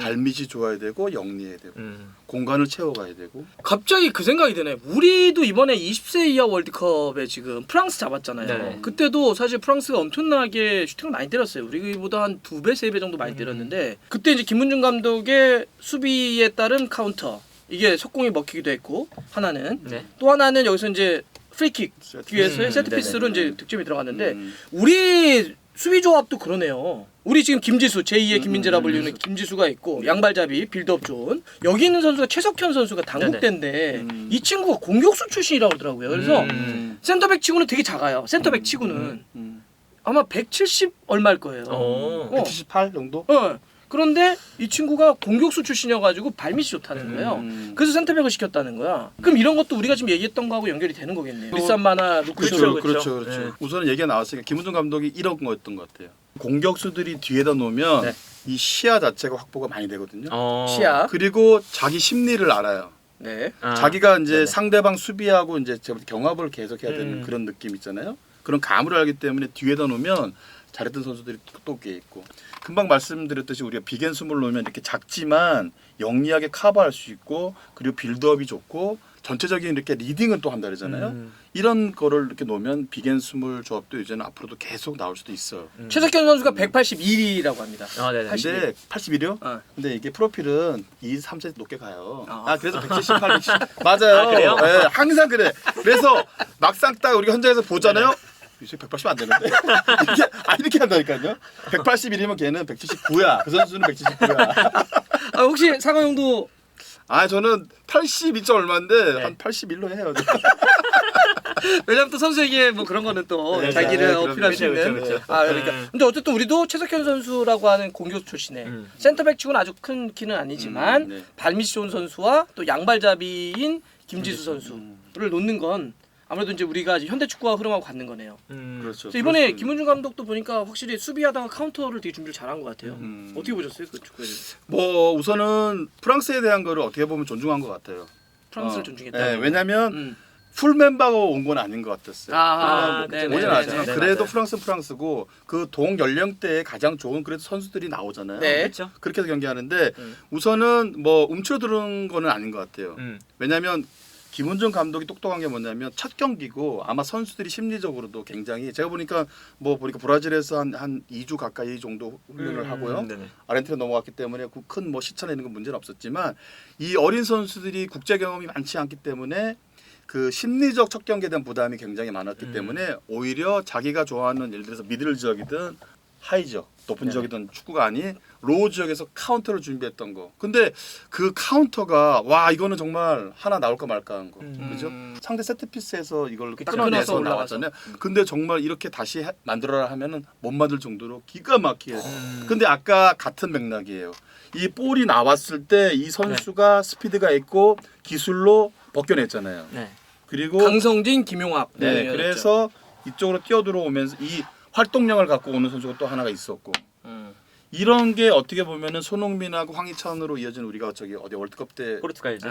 Speaker 2: 발밑이 좋아야 되고 영리해야 되고 공간을 채워가야 되고.
Speaker 3: 갑자기 그 생각이 드네. 우리도 이번에 20세 이하 월드컵에 지금 프랑스 잡았잖아요.
Speaker 1: 네네.
Speaker 3: 그때도 사실 프랑스가 엄청나게 슈팅을 많이 때렸어요. 우리보다 한 2배, 3배 정도 많이 때렸는데 그때 이제 김문중 감독의 수비에 따른 카운터 이게 속공이 먹히기도 했고 하나는
Speaker 1: 네.
Speaker 3: 또 하나는 여기서 이제 프리킥
Speaker 2: 세트
Speaker 3: 뒤에서의 세트피스로 이제 득점이 들어갔는데
Speaker 2: 음.
Speaker 3: 우리 수비 조합도 그러네요. 우리 지금 김지수 제2의 김민재라 불리는 김지수가 있고 양발잡이 빌드업 좋은 여기 있는 선수가 최석현 선수가 당국대인데 이 친구가 공격수 출신이라고 그러더라고요. 그래서 센터백 치고는 되게 작아요. 센터백 치고는 아마 170 얼마일 거예요.
Speaker 2: 178 정도?
Speaker 3: 그런데 이 친구가 공격수 출신이어가지고 발밑이 좋다는 거예요. 그래서 센터백을 시켰다는 거야. 그럼 이런 것도 우리가 지금 얘기했던 거하고 연결이 되는 거겠네요. 리산마나 루크쇼.
Speaker 1: 그렇죠,
Speaker 2: 그렇죠.
Speaker 1: 그렇죠. 네.
Speaker 2: 우선 얘기가 나왔으니까 김은중 감독이 이런 거였던 것 같아요. 공격수들이 뒤에다 놓으면
Speaker 1: 네.
Speaker 2: 이 시야 자체가 확보가 많이 되거든요.
Speaker 3: 시야.
Speaker 2: 그리고 자기 심리를 알아요.
Speaker 3: 네.
Speaker 2: 자기가 이제
Speaker 1: 네네.
Speaker 2: 상대방 수비하고 이제 경합을 계속해야 되는 그런 느낌 있잖아요. 그런 감을 알기 때문에 뒤에다 놓으면 잘했던 선수들이 또 꽤 있고, 금방 말씀드렸듯이 우리가 비겐숨을 놓으면 이렇게 작지만 영리하게 커버할 수 있고, 그리고 빌드업이 좋고 전체적인 이렇게 리딩은 또 한다 그러잖아요. 이런 거를 이렇게 놓으면 비겐스물 조합도 이제는 앞으로도 계속 나올 수도 있어요.
Speaker 3: 최석현 선수가 181이라고 합니다.
Speaker 1: 네네.
Speaker 3: 81.
Speaker 2: 근데 81이요? 근데 이게 프로필은 2, 3cm 높게 가요. 그래서 178, 170. 맞아요.
Speaker 1: 그래요?
Speaker 2: 네, 항상 그래. 그래서 막상 딱 우리가 현장에서 보잖아요. 이제 180 안 되는데 이렇게 한다니까요. 181이면 걔는 179야. 그 선수는 179야.
Speaker 3: 혹시 상호 형도
Speaker 2: 저는 82점 얼마인데
Speaker 1: 네.
Speaker 2: 한 81로 해요.
Speaker 3: 왜냐면 또 선수에게 뭐 그런 거는 또
Speaker 1: 네,
Speaker 3: 자기를
Speaker 2: 네,
Speaker 3: 어필할 수
Speaker 1: 그렇죠,
Speaker 3: 있는.
Speaker 1: 그렇죠, 그렇죠.
Speaker 3: 그러니까. 근데 어쨌든 우리도 최석현 선수라고 하는 공격수 출신의 센터백 치고는 아주 큰 키는 아니지만
Speaker 2: 네.
Speaker 3: 발밑이 좋은 선수와 또 양발잡이인 김지수 선수를 놓는 건 아무래도 이제 우리가 현대 축구와 흐름하고 같는 거네요.
Speaker 2: 그렇죠.
Speaker 3: 그래서 이번에
Speaker 2: 그렇습니다.
Speaker 3: 김은중 감독도 보니까 확실히 수비하다가 카운터를 되게 준비를 잘한 것 같아요. 어떻게 보셨어요 그 축구에 대해서?
Speaker 2: 뭐 우선은 프랑스에 대한 거를 어떻게 보면 존중한 것 같아요.
Speaker 3: 프랑스를 존중했다.
Speaker 2: 네, 왜냐하면 풀 멤버가 온 건 아닌 것 같았어요.
Speaker 3: 네네.
Speaker 2: 오진 않았지만
Speaker 1: 네,
Speaker 2: 그래도
Speaker 1: 맞아요.
Speaker 2: 프랑스는 프랑스고 그 동 연령대에 가장 좋은 그래도 선수들이 나오잖아요.
Speaker 3: 네.
Speaker 1: 그렇죠.
Speaker 2: 그렇게 해서 경기하는데 우선은 뭐 움츠러드는 거는 아닌 것 같아요. 왜냐하면 김은중 감독이 똑똑한 게 뭐냐면 첫 경기고 아마 선수들이 심리적으로도 굉장히, 제가 보니까 브라질에서 한 2주 가까이 정도 훈련을 하고요.
Speaker 1: 네네.
Speaker 2: 아르헨티나 넘어갔기 때문에 큰 뭐 시차나 이런 건 문제는 없었지만 이 어린 선수들이 국제 경험이 많지 않기 때문에 그 심리적 첫 경기에 대한 부담이 굉장히 많았기 때문에 오히려 자기가 좋아하는 예를 들어서 미들 지역이든 하이 지역, 높은 지역이든 축구가 아닌 로우 지역에서 카운터를 준비했던 거. 근데 그 카운터가 와 이거는 정말 하나 나올까 말까 한 거. 그죠? 상대 세트피스에서 이걸
Speaker 3: 딱
Speaker 2: 끊어내서
Speaker 3: 끊어서
Speaker 2: 올라왔잖아요. 근데 정말 이렇게 다시 만들어라 하면은 못 만들 정도로 기가 막히게. 근데 아까 같은 맥락이에요. 이 볼이 나왔을 때 이 선수가 스피드가 있고 기술로 벗겨냈잖아요.
Speaker 1: 네.
Speaker 2: 그리고
Speaker 3: 강성진, 김용학.
Speaker 2: 네, 그래서 이쪽으로 뛰어들어오면서 이 활동량을 갖고 오는 선수가 또 하나가 있었고, 이런 게 어떻게 보면은 손흥민하고 황희찬으로 이어진 우리가 저기 어디 월드컵 때
Speaker 1: 포르투갈이죠.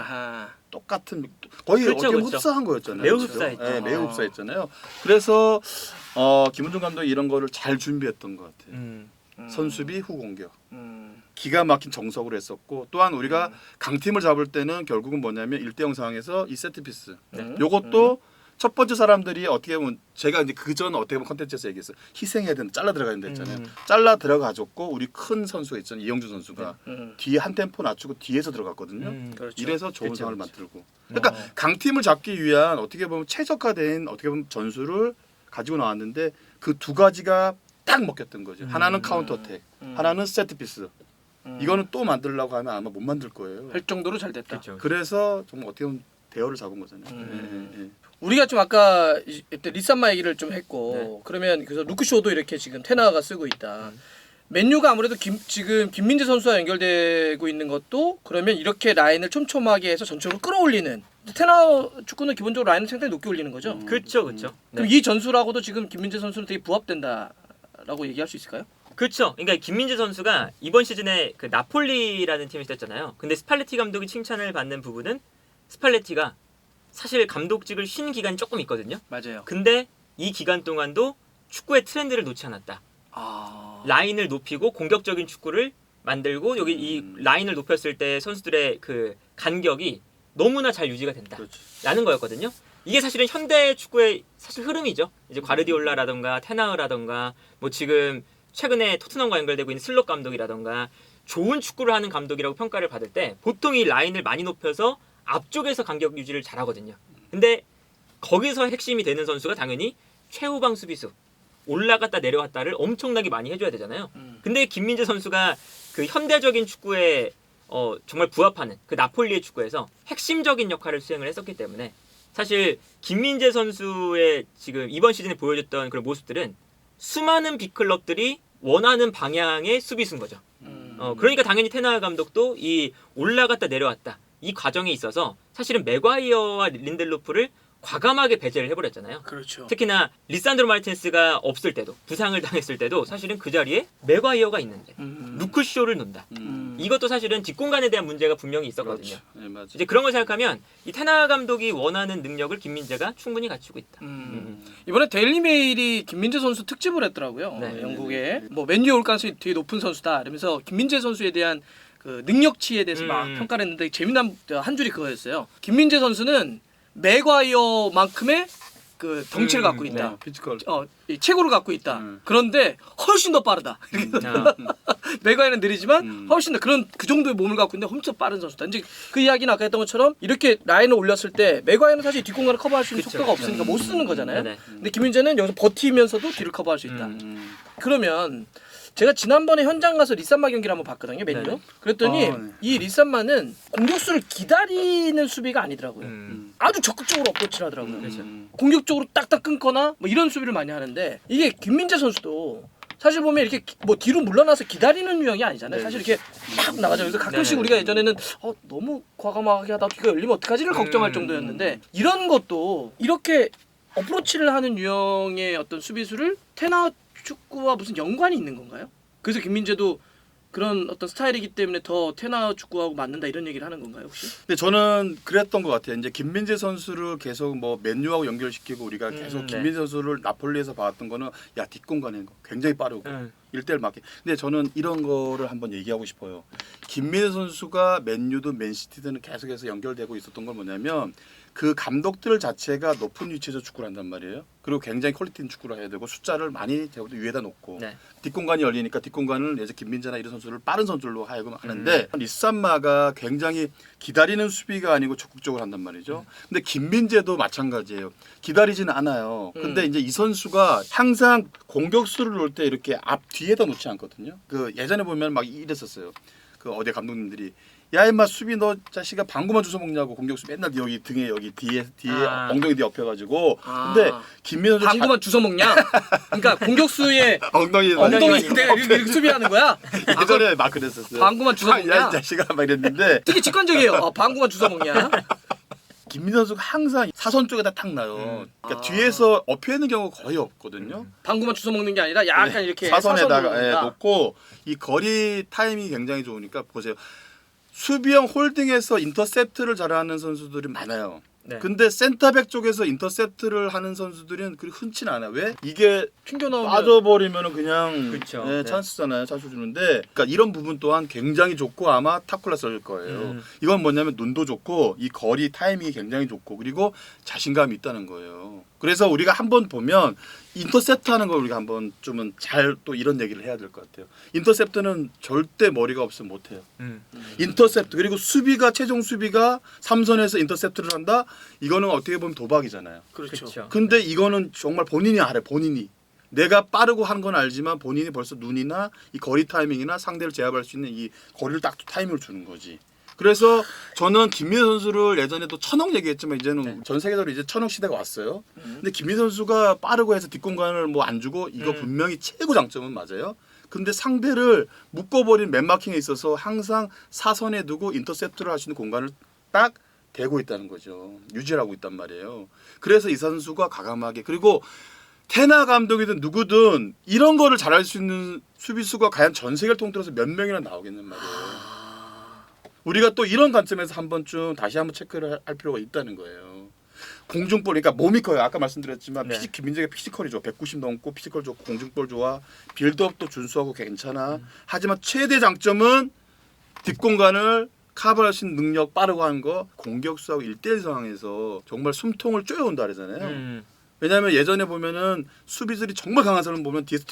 Speaker 2: 똑같은 거의
Speaker 1: 그렇죠,
Speaker 2: 어떻게
Speaker 1: 그렇죠.
Speaker 2: 흡사한 거였잖아요.
Speaker 1: 매우
Speaker 2: 그렇죠?
Speaker 1: 흡사했죠.
Speaker 2: 네, 매우 흡사했잖아요. 그래서 김은중 감독이 이런 거를 잘 준비했던 것 같아요. 선수비 후 공격. 기가 막힌 정석으로 했었고, 또한 우리가 강팀을 잡을 때는 결국은 뭐냐면 1대0 상황에서 이 세트피스. 요것도 첫 번째 사람들이 어떻게 보면 제가 이제 그전 어떻게 보면 컨텐츠에서 얘기했어요. 희생해야 된다. 잘라 들어가야 된다 했잖아요. 잘라 들어가줬고 우리 큰 선수가 있잖아요. 이영주 선수가 뒤에 한 템포 낮추고 뒤에서 들어갔거든요.
Speaker 3: 그렇죠.
Speaker 2: 이래서 좋은
Speaker 1: 그렇죠,
Speaker 2: 상황을
Speaker 1: 그렇죠.
Speaker 2: 만들고. 그러니까 강팀을 잡기 위한 어떻게 보면 최적화된 어떻게 보면 전술을 가지고 나왔는데 그 두 가지가 딱 먹혔던 거죠. 하나는 카운터 어택, 하나는 세트피스. 이거는 또 만들려고 하면 아마 못 만들 거예요.
Speaker 3: 할 정도로 잘 됐다.
Speaker 1: 그렇죠.
Speaker 2: 그래서 정말 어떻게 보면 대어를 잡은 거잖아요.
Speaker 3: 우리가 좀 아까 이때 리산마 얘기를 좀 했고, 그러면 그래서 루크쇼도 이렇게 지금 테나가 쓰고 있다. 맨유가 아무래도 지금 김민재 선수와 연결되고 있는 것도 그러면 이렇게 라인을 촘촘하게 해서 전체적으로 끌어올리는, 테나 축구는 기본적으로 라인을 상당히 높게 올리는 거죠.
Speaker 1: 그렇죠, 그렇죠.
Speaker 3: 그럼 이 전술하고도 지금 김민재 선수는 되게 부합된다라고 얘기할 수 있을까요?
Speaker 1: 그렇죠. 그러니까 김민재 선수가 이번 시즌에 그 나폴리라는 팀에 있었잖아요. 근데 스팔레티 감독이 칭찬을 받는 부분은 스팔레티가 사실 감독직을 쉰 기간이 조금 있거든요.
Speaker 3: 맞아요.
Speaker 1: 근데 이 기간 동안도 축구의 트렌드를 놓지 않았다. 라인을 높이고 공격적인 축구를 만들고 여기 이 라인을 높였을 때 선수들의 그 간격이 너무나 잘 유지가 된다라는 거였거든요. 이게 사실은 현대 축구의 사실 흐름이죠. 이제 과르디올라라던가 테나흐라던가 뭐 지금 최근에 토트넘과 연결되고 있는 슬롯 감독이라던가 좋은 축구를 하는 감독이라고 평가를 받을 때 보통 이 라인을 많이 높여서 앞쪽에서 간격 유지를 잘하거든요. 근데 거기서 핵심이 되는 선수가 당연히 최후방 수비수. 올라갔다 내려갔다를 엄청나게 많이 해줘야 되잖아요. 근데 김민재 선수가 그 현대적인 축구에 정말 부합하는 그 나폴리의 축구에서 핵심적인 역할을 수행을 했었기 때문에 사실 김민재 선수의 지금 이번 시즌에 보여줬던 그런 모습들은 수많은 빅클럽들이 원하는 방향의 수비수인 거죠. 그러니까 당연히 테나 감독도 이 올라갔다 내려왔다 이 과정에 있어서 사실은 맥과이어와 린델로프를 과감하게 배제를 해버렸잖아요.
Speaker 3: 그렇죠.
Speaker 1: 특히나 리산드로 마르티네스가 없을 때도 부상을 당했을 때도 사실은 그 자리에 맥과이어가 있는데 루크쇼를 놓는다. 이것도 사실은 뒷공간에 대한 문제가 분명히 있었거든요.
Speaker 2: 그렇죠. 네, 맞아요.
Speaker 1: 이제 그런 걸 생각하면 이 테나 감독이 원하는 능력을 김민재가 충분히 갖추고 있다.
Speaker 3: 이번에 데일리메일이 김민재 선수 특집을 했더라고요.
Speaker 1: 네.
Speaker 3: 영국에 뭐 맨유에 올 가능성이 되게 높은 선수다. 이러면서 김민재 선수에 대한 그 능력치에 대해서 막 평가를 했는데 재미난 한 줄이 그거였어요. 김민재 선수는 맥과이어만큼의 그 덩치를 갖고 있다.
Speaker 2: 네, 피지컬.
Speaker 3: 이 체구를 갖고 있다. 그런데 훨씬 더 빠르다. 맥과이어는 느리지만 훨씬 더 그 정도의 몸을 갖고 있는데 훨씬 더 빠른 선수다. 이제 그 이야기는 아까 했던 것처럼 이렇게 라인을 올렸을 때 맥과이어는 사실 뒷공간을 커버할 수 있는 속도가 없으니까 못 쓰는 거잖아요.
Speaker 1: 네네.
Speaker 3: 근데 김민재는 여기서 버티면서도 뒤를 커버할 수 있다. 그러면 제가 지난번에 현장 가서 리산마 경기를 한번 봤거든요, 맨유.
Speaker 1: 네네.
Speaker 3: 그랬더니
Speaker 2: 네.
Speaker 3: 이 리산마는 공격수를 기다리는 수비가 아니더라고요. 아주 적극적으로 어프로치를 하더라고요.
Speaker 1: 그렇죠.
Speaker 3: 공격적으로 딱딱 끊거나 뭐 이런 수비를 많이 하는데 이게 김민재 선수도 사실 보면 이렇게 뭐 뒤로 물러나서 기다리는 유형이 아니잖아요.
Speaker 2: 네.
Speaker 3: 사실 이렇게 막 나가죠. 그래서 가끔씩
Speaker 1: 네네.
Speaker 3: 우리가 예전에는 너무 과감하게 하다 뒤가 열리면 어떡하지를 걱정할 정도였는데 이런 것도 이렇게 어프로치를 하는 유형의 어떤 수비수를 테나 축구와 무슨 연관이 있는 건가요? 그래서 김민재도 그런 어떤 스타일이기 때문에 더 테나 축구하고 맞는다 이런 얘기를 하는 건가요 혹시?
Speaker 2: 근데 저는 그랬던 것 같아요. 이제 김민재 선수를 계속 뭐 맨유하고 연결시키고 우리가 계속
Speaker 1: 네.
Speaker 2: 김민재 선수를 나폴리에서 봤던 거는 야 뒷공간에 굉장히 빠르고 1대1 맞게. 근데 저는 이런 거를 한번 얘기하고 싶어요. 김민재 선수가 맨유든 맨시티든 계속해서 연결되고 있었던 건 뭐냐면 그 감독들 자체가 높은 위치에서 축구를 한단 말이에요. 그리고 굉장히 퀄리티 있는 축구를 해야 되고 숫자를 많이 위에다 놓고
Speaker 1: 네.
Speaker 2: 뒷공간이 열리니까 뒷공간을 이제 김민재나 이런 선수를 빠른 선수로 하여금 하는데 리산마가 굉장히 기다리는 수비가 아니고 적극적으로 한단 말이죠. 근데 김민재도 마찬가지예요. 기다리지는 않아요. 근데 이제 이 선수가 항상 공격수를 놓을 때 이렇게 앞 뒤에다 놓지 않거든요. 그 예전에 보면 막 이랬었어요. 그 어디 감독님들이 야 임마 수비 너 자식아 방구만 주워 먹냐고 공격수 맨날 여기 등에 여기 뒤에 엉덩이 뒤에 엎여가지고 근데 김민호 선수
Speaker 3: 방구만 주워 먹냐? 그러니까 공격수의
Speaker 2: 엉덩이
Speaker 3: 내가 이렇게 수비하는 거야?
Speaker 2: 예전에 막 그랬었어요.
Speaker 3: 방구만 주워 먹냐?
Speaker 2: 야이 자식아 막 이랬는데
Speaker 3: 되게 직관적이에요. 방구만 주워 먹냐?
Speaker 2: 김민호 선수가 항상 사선 쪽에다 탁 나요. 그러니까 뒤에서 엎여 있는 경우가 거의 없거든요.
Speaker 3: 방구만 주워 먹는 게 아니라 약간 이렇게
Speaker 2: 사선에다가
Speaker 3: 사선으로
Speaker 2: 놓고 이 거리 타이밍이 굉장히 좋으니까 보세요. 수비형 홀딩에서 인터셉트를 잘하는 선수들이 많아요.
Speaker 1: 네.
Speaker 2: 근데 센터백 쪽에서 인터셉트를 하는 선수들은 그리 흔치는 않아요. 왜? 이게
Speaker 3: 튕겨 나오면
Speaker 2: 빠져버리면 그냥
Speaker 1: 그쵸.
Speaker 2: 네,
Speaker 1: 네.
Speaker 2: 찬스잖아요. 찬스 주는데 그러니까 이런 부분 또한 굉장히 좋고 아마 탑클래스일 거예요. 이건 뭐냐면 눈도 좋고 이 거리 타이밍이 굉장히 좋고 그리고 자신감이 있다는 거예요. 그래서 우리가 한번 보면 인터셉트하는 걸 우리가 한번 좀은 잘 또 이런 얘기를 해야 될 것 같아요. 인터셉트는 절대 머리가 없으면 못해요. 인터셉트 그리고 수비가 최종 수비가 3선에서 인터셉트를 한다. 이거는 어떻게 보면 도박이잖아요.
Speaker 3: 그렇죠.
Speaker 1: 그쵸.
Speaker 2: 근데 이거는 정말 본인이 알아요. 본인이. 내가 빠르고 하는 건 알지만 본인이 벌써 눈이나 이 거리 타이밍이나 상대를 제압할 수 있는 이 거리를 딱 타이밍을 주는 거지. 그래서 저는 김민호 선수를 예전에도 천억 얘기했지만 이제는 전 세계적으로 이제 천억 시대가 왔어요. 근데 김민호 선수가 빠르고 해서 뒷공간을 뭐 안 주고 이거 분명히 최고 장점은 맞아요. 근데 상대를 묶어버린 맨마킹에 있어서 항상 사선에 두고 인터셉트를 할 수 있는 공간을 딱 대고 있다는 거죠. 유지를 하고 있단 말이에요. 그래서 이 선수가 과감하게 그리고 테나 감독이든 누구든 이런 거를 잘할 수 있는 수비수가 과연 전 세계를 통틀어서 몇 명이나 나오겠는 말이에요. 우리가 또 이런 관점에서 한번쯤 다시 한번 체크를 할 필요가 있다는 거예요. 공중볼, 그러니까 몸이 커요. 아까 말씀드렸지만
Speaker 1: 네.
Speaker 2: 김민재가 피지컬이 좋아. 190 넘고 피지컬 좋고 공중볼 좋아. 빌드업도 준수하고 괜찮아. 하지만 최대 장점은 뒷공간을 커버할 수 있는 능력 빠르고 하는 거. 공격수하고 1대1 상황에서 정말 숨통을 쪼여온다 그러잖아요. 왜냐하면 예전에 보면은 수비들이 정말 강한 사람 보면 뒤에서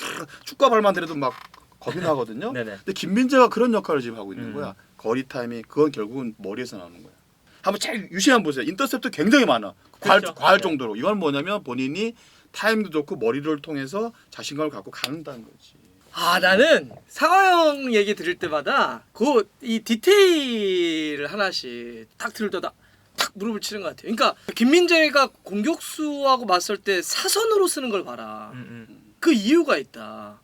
Speaker 2: 축구와 발만 들여도 막 겁이 나거든요.
Speaker 1: 네네.
Speaker 2: 근데 김민재가 그런 역할을 지금 하고 있는 거야. 거리 타이밍 그건 결국은 머리에서 나오는 거야. 한번 잘 유시 한번 보세요. 인터셉트 굉장히 많아.
Speaker 1: 그렇죠.
Speaker 2: 과할
Speaker 1: 네.
Speaker 2: 정도로. 이건 뭐냐면 본인이 타이밍도 좋고 머리를 통해서 자신감을 갖고 가는다는 거지.
Speaker 3: 나는 사과형 얘기 들을 때마다 그 이 디테일을 하나씩 딱 들을 때마다 탁 무릎을 치는 것 같아요. 그러니까 김민재가 공격수하고 맞설 때 사선으로 쓰는 걸 봐라. 그 이유가 있다.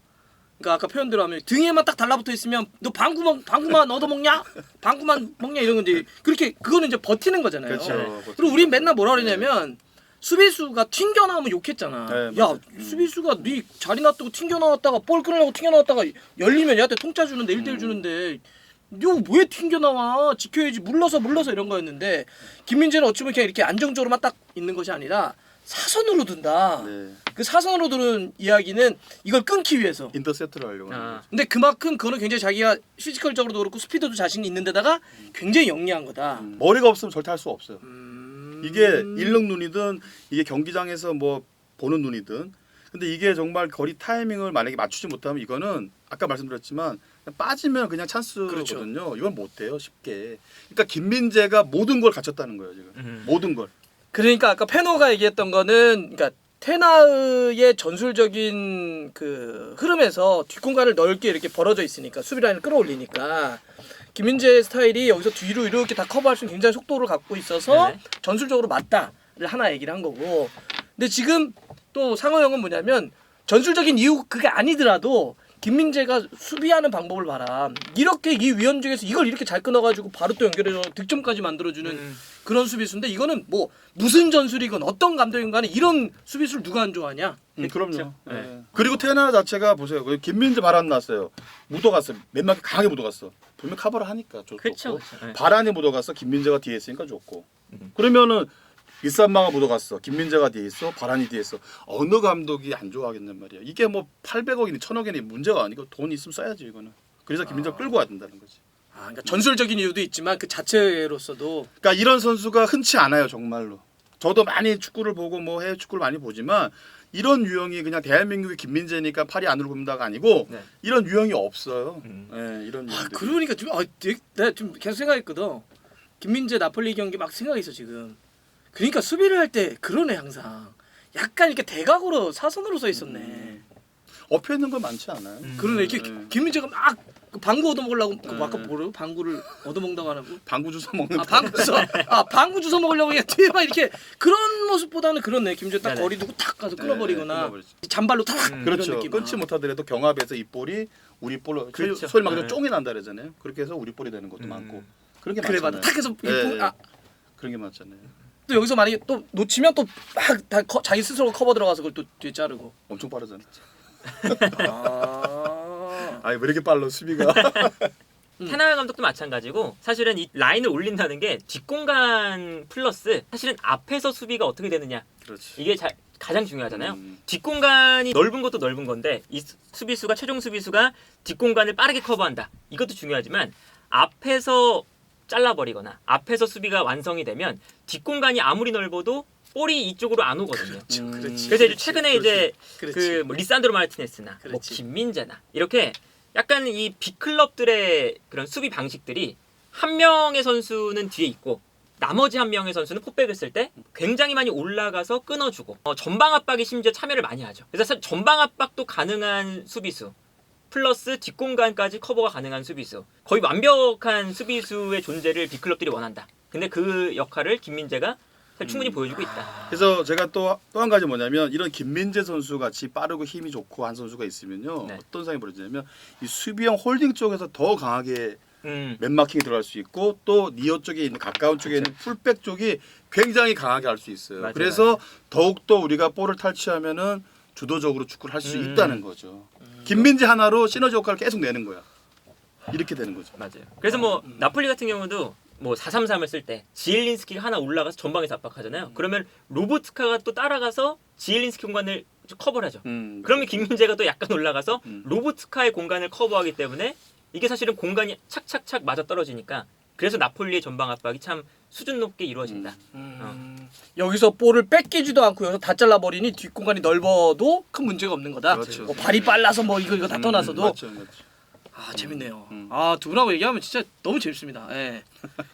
Speaker 3: 그러니까 아까 표현대로 하면 등에만 딱 달라붙어 있으면 너 방구만 얻어먹냐? 방구만 먹냐 이런 건데 그렇게 그거는 이제 버티는 거잖아요.
Speaker 2: 그렇죠.
Speaker 3: 그리고 우린 맨날 뭐라 그러냐면 수비수가 튕겨 나오면 욕했잖아.
Speaker 2: 네,
Speaker 3: 야
Speaker 2: 맞아요.
Speaker 3: 수비수가 네 자리 놔두고 튕겨 나왔다가 볼 끊으려고 튕겨 나왔다가 열리면 얘한테 통짜 주는데 1대1 주는데 너 왜 튕겨 나와? 지켜야지 물러서 이런 거였는데 김민재는 어찌 보면 그냥 이렇게 안정적으로만 딱 있는 것이 아니라 사선으로 둔다.
Speaker 2: 네.
Speaker 3: 그 사선으로 두는 이야기는 이걸 끊기 위해서.
Speaker 2: 인터셉트를 하려고 하는
Speaker 1: 아.
Speaker 2: 거죠.
Speaker 3: 근데 그만큼 그거는 굉장히 자기가 피지컬적으로도 그렇고 스피드도 자신이 있는 데다가 굉장히 영리한 거다.
Speaker 2: 머리가 없으면 절대 할 수 없어요. 이게
Speaker 3: 음.
Speaker 2: 일릉 눈이든 이게 경기장에서 뭐 보는 눈이든 근데 이게 정말 거리 타이밍을 만약에 맞추지 못하면 이거는 아까 말씀드렸지만 그냥 빠지면 그냥 찬스거든요. 이건 못 돼요 쉽게. 그러니까 김민재가 모든 걸 갖췄다는 거예요 지금. 모든 걸.
Speaker 3: 그러니까 아까 페노가 얘기했던 거는 그러니까 테나의 전술적인 그 흐름에서 뒷공간을 넓게 이렇게 벌어져 있으니까 수비 라인을 끌어올리니까 김민재 스타일이 여기서 뒤로 이렇게 다 커버할 수 있는 굉장히 속도를 갖고 있어서
Speaker 1: 네네.
Speaker 3: 전술적으로 맞다를 하나 얘기를 한 거고. 근데 지금 또 상호 형은 뭐냐면 전술적인 이유 그게 아니더라도 김민재가 수비하는 방법을 봐라. 이렇게 이 위험지에서 이걸 이렇게 잘 끊어가지고 바로 또 연결해서 득점까지 만들어주는 그런 수비수인데 이거는 뭐 무슨 전술이건 어떤 감독이건 간에 이런 수비수를 누가 안 좋아하냐?
Speaker 2: 그럼요.
Speaker 1: 네.
Speaker 2: 네. 그리고 테나 자체가 보세요. 김민재 바람 났어요. 묻어갔어. 맨날 강하게 묻어갔어. 분명 커버를 하니까 좋고.
Speaker 1: 그렇죠. 네.
Speaker 2: 바란이 묻어갔어. 김민재가 뒤에 있으니까 좋고. 그러면은 일산마가 묻어갔어. 김민재가 뒤에 있어. 바란이 뒤에 있어. 어느 감독이 안 좋아하겠냔 말이야. 이게 뭐 800억이니 1000억이니 문제가 아니고 돈 있으면 써야지 이거는. 그래서 김민재를 끌고 와야 된다는 거지.
Speaker 3: 아, 그러니까 전술적인 이유도 있지만 그 자체로서도
Speaker 2: 그러니까 이런 선수가 흔치 않아요 정말로. 저도 많이 축구를 보고 뭐 해외 축구를 많이 보지만 이런 유형이 그냥 대한민국의 김민재니까 팔이 안으로 굽는다가 아니고
Speaker 1: 네.
Speaker 2: 이런 유형이 없어요. 네, 이런
Speaker 3: 아,
Speaker 2: 유형들.
Speaker 3: 그러니까 지금 내가 좀 계속 생각했거든. 김민재 나폴리 경기 막 생각했어 지금. 그러니까 수비를 할 때 그러네 항상. 약간 이렇게 대각으로 사선으로 서 있었네.
Speaker 2: 엎여 있는 건 많지 않아요.
Speaker 3: 그러네 이렇게
Speaker 2: 네.
Speaker 3: 김민재가 막그 방구 얻어먹으려고 그
Speaker 2: 네.
Speaker 3: 아까 뭐래요? 방구를 얻어먹는다고 하라고?
Speaker 2: 방구 주워 먹는.
Speaker 3: 아 방구 주워 먹으려고 그냥 뒤에 막 이렇게 그런 모습보다는 그렇네. 김민재 딱
Speaker 1: 네네.
Speaker 3: 거리 두고 탁 가서
Speaker 2: 네,
Speaker 3: 끊어버리거나
Speaker 2: 끊어버리지.
Speaker 3: 잔발로 탁 이런
Speaker 2: 그렇죠.
Speaker 3: 느낌.
Speaker 2: 끊지 못하더라도 경합에서 이 볼이 우리 볼로
Speaker 1: 그렇죠.
Speaker 2: 소위 말해서
Speaker 1: 네.
Speaker 2: 쫑이 난다 그러잖아요. 그렇게 해서 우리 볼이 되는 것도 많고 그런 게
Speaker 3: 그래
Speaker 2: 많잖아요.
Speaker 3: 맞아. 탁 해서
Speaker 2: 네,
Speaker 3: 아,
Speaker 2: 그런 게 많잖아요.
Speaker 3: 또 여기서 만약에 또 놓치면 또 막 다 자기 스스로 커버 들어가서 그걸 또 뒤에 자르고.
Speaker 2: 엄청 빠르잖아.
Speaker 3: 아.
Speaker 2: 아니 왜 이렇게 빨라 수비가.
Speaker 1: 테나 감독도 마찬가지고 사실은 이 라인을 올린다는 게 뒷공간 플러스 사실은 앞에서 수비가 어떻게 되느냐
Speaker 2: 그렇지.
Speaker 1: 이게 가장 중요하잖아요. 뒷공간이 넓은 것도 넓은 건데 이 수비수가 최종 수비수가 뒷공간을 빠르게 커버한다. 이것도 중요하지만 앞에서 잘라버리거나 앞에서 수비가 완성이 되면 뒷공간이 아무리 넓어도 볼이 이쪽으로 안 오거든요.
Speaker 3: 그렇지.
Speaker 1: 그래서 이제 최근에 이제
Speaker 3: 그렇지.
Speaker 1: 그 뭐 리산드로 마르티네스나 뭐
Speaker 3: 그렇지.
Speaker 1: 김민재나 이렇게 약간 이 빅클럽들의 그런 수비 방식들이 한 명의 선수는 뒤에 있고 나머지 한 명의 선수는 풋백을 쓸 때 굉장히 많이 올라가서 끊어주고 전방 압박이 심지어 참여를 많이 하죠. 그래서 사실 전방 압박도 가능한 수비수 플러스 뒷공간까지 커버가 가능한 수비수 거의 완벽한 수비수의 존재를 빅클럽들이 원한다. 근데 그 역할을 김민재가 충분히 보여주고 있다.
Speaker 2: 그래서 제가 또 한 가지 뭐냐면 이런 김민재 선수 같이 빠르고 힘이 좋고 한 선수가 있으면요.
Speaker 1: 네.
Speaker 2: 어떤 상황이 벌어지냐면 이 수비형 홀딩 쪽에서 더 강하게 맨마킹이 들어갈 수 있고 또 니어 쪽에 있는 가까운 쪽에 있는 풀백 쪽이 굉장히 강하게 할 수 있어요.
Speaker 1: 맞아요,
Speaker 2: 그래서 더욱더 우리가 볼을 탈취하면은 주도적으로 축구를 할 수 있다는 거죠. 김민재 하나로 시너지 효과를 계속 내는 거야. 이렇게 되는 거죠.
Speaker 1: 맞아요. 그래서 뭐 나폴리 같은 경우도 뭐 4-3-3을 쓸 때 지엘린스키가 하나 올라가서 전방에서 압박하잖아요. 그러면 로보트카가 또 따라가서 지엘린스키 공간을 커버를 하죠. 그러면 김민재가 또 약간 올라가서 로보트카의 공간을 커버하기 때문에 이게 사실은 공간이 착착착 맞아 떨어지니까 그래서 나폴리의 전방 압박이 참 수준 높게 이루어진다.
Speaker 3: 여기서 볼을 뺏기지도 않고 여기서 다 잘라버리니 뒷공간이 넓어도 큰 문제가 없는 거다.
Speaker 2: 그렇죠.
Speaker 3: 뭐 발이 빨라서 뭐 이거 다 떠나서도
Speaker 2: 맞죠.
Speaker 3: 아 재밌네요. 아 두 분하고 얘기하면 진짜 너무 재밌습니다. 예.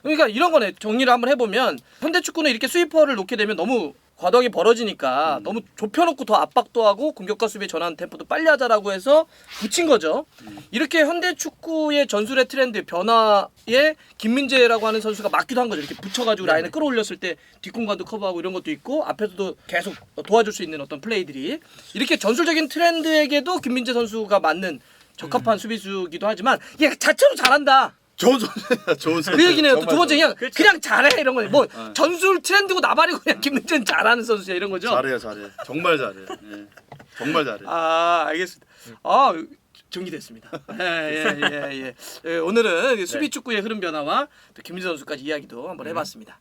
Speaker 3: 그러니까 이런 거네. 정리를 한번 해보면 현대 축구는 이렇게 스위퍼를 놓게 되면 너무 과도하게 벌어지니까 너무 좁혀놓고 더 압박도 하고 공격과 수비의 전환 템포도 빨리 하자라고 해서 붙인 거죠. 이렇게 현대 축구의 전술의 트렌드 변화에 김민재라고 하는 선수가 맞기도 한 거죠. 이렇게 붙여가지고 라인을 끌어올렸을 때 뒷공간도 커버하고 이런 것도 있고 앞에서도 계속 도와줄 수 있는 어떤 플레이들이 이렇게 전술적인 트렌드에게도 김민재 선수가 맞는 적합한 수비수기도 하지만 얘 자체로 잘한다.
Speaker 2: 좋은 선수야, 좋은 선수.
Speaker 3: 그 얘기네요. 또 두 번째 그냥
Speaker 1: 그렇죠.
Speaker 3: 그냥 잘해 이런 거네. 뭐 전술 트렌드고 나발이고 그냥 김민재는 잘하는 선수야 이런 거죠.
Speaker 2: 잘해요, 잘해. 정말 잘해. 예. 정말 잘해.
Speaker 3: 아 알겠습니다. 아 정리됐습니다. 예. 오늘은 수비 축구의 흐름 변화와 또 김민재 선수까지 이야기도 한번 해봤습니다.